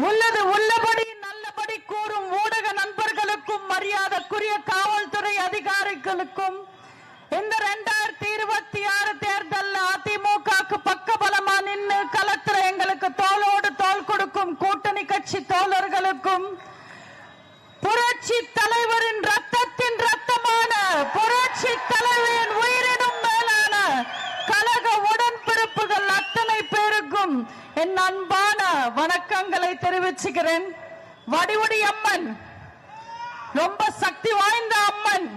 உள்ளது உள்ளபடி நல்லபடி கூறும் ஊடக நண்பர்களுக்கும் மரியாதைக்குரிய காவல்துறை அதிகாரிகளுக்கும் இந்த 2026 தேர்தல் அதிமுகக்கு பக்கபலமா நின்று களத்துல எங்களுக்கு தோளோடு தோள் கொடுக்கும் கூட்டணி கட்சி தோழர்களுக்கும் புரட்சி தலைவரின் ரத்தத்தின் ரத்தமான புரட்சி தலைவரின் உயிரினும் மேலான கழக உடன்பிறப்புகள் அத்தனை பேருக்கும் என் அன்பான வணக்கங்களை தெரிவிச்சுக்கிறேன். வடிவுடி அம்மன் ரொம்ப சக்தி வாய்ந்த அம்மன்.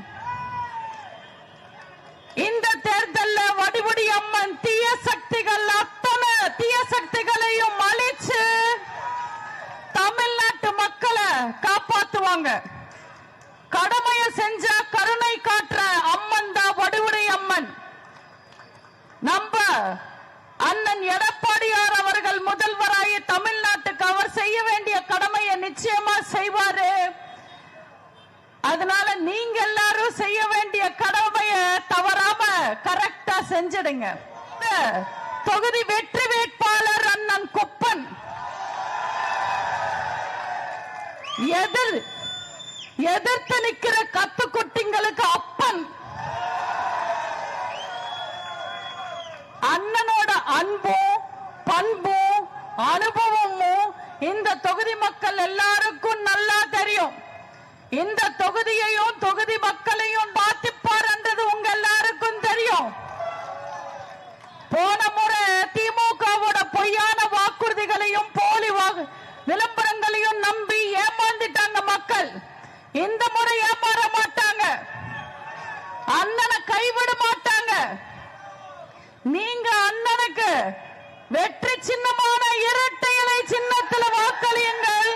இந்த தேர்தலில் வடிவுடி அம்மன் தீய சக்திகள் அத்தனை தீய சக்திகளையும் அழிச்சு தமிழ்நாட்டு மக்களை காப்பாத்துவாங்க. கடமையை செஞ்சா கருணை காட்டுற அம்மன் தான் வடிவுடி அம்மன். நம்ம அண்ணன் எடப்பாடியார் அவர்கள் முதல்வராகி தமிழ்நாட்டுக்கு அவர் செய்ய வேண்டிய கடமையை நிச்சயமா செய்வாரு. அதனால நீங்க எல்லாரும் செய்ய வேண்டிய கடமையை தவறாம கரெக்டா செஞ்சிடுங்க. தொகுதி வெற்றி வேட்பாளர் அண்ணன் குப்பன் எதிர்த்து நிக்கிற கத்துக்குட்டிங்களுக்கு அப்பன். அண்ணனோட அன்பும் பண்பும் அனுபவமும் இந்த தொகுதி மக்கள் எல்லாருக்கும் நல்லா தெரியும். இந்த தொகுதியையும் தொகுதி மக்களையும் பாதிப்பார்ன்றது உங்க எல்லாருக்கும் தெரியும். போன முறை திமுகவோட பொய்யான வாக்குறுதிகளையும் போலி விளம்பரங்களையும் நம்பி ஏமாந்துட்டாங்க மக்கள். இந்த முறை ஏமாற மாட்டாங்க, அண்ணனை கைவிட மாட்டாங்க. நீங்க அண்ணனுக்கு வெற்றி சின்னமான இரட்டை இலை சின்னத்தில் வாக்களியுங்கள்.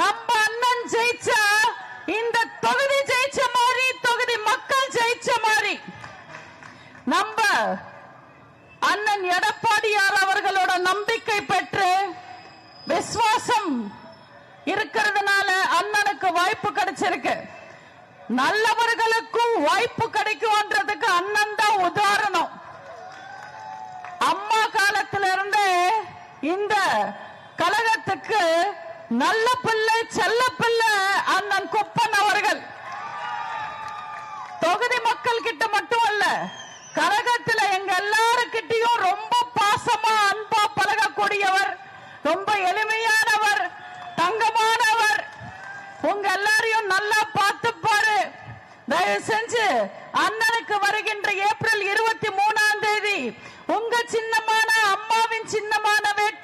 நம்ம அண்ணன் ஜெயிச்சா இந்த தொகுதி ஜெயிச்ச மாதிரி, தொகுதி மக்கள் ஜெயிச்ச மாதிரி. நம்ம அண்ணன் எடப்பாடியார் அவர்களோட நம்பிக்கை பெற்று விசுவாசம் இருக்கிறதுனால அண்ணனுக்கு வாய்ப்பு கிடைச்சிருக்கு. நல்லவர்களுக்கும் வாய்ப்பு கிடைக்கும்ன்றதுக்கு அண்ணன் தான் உதாரணம். அம்மா காலத்திலிருந்து இந்த கழகத்துக்கு நல்ல பிள்ளை செல்ல பிள்ளை அண்ணன் குப்பன் அவர்கள். தொகுதி மக்கள் கிட்ட மட்டும் அல்ல, கழகத்துல எங்க எல்லாருக்கிட்டையும் ரொம்ப பாசமா அன்பா பழகக்கூடியவர், ரொம்ப எளிமையானவர், தங்கமானவர். உங்க எல்லாரையும் நல்லா பார்த்துப்பாரு. தயவு செஞ்சு அண்ணனுக்கு வருகின்ற ஏப்ரல் 23ஆம் தேதி உங்க சின்னமான அம்மாவின் சின்னமான வேட்பாளர்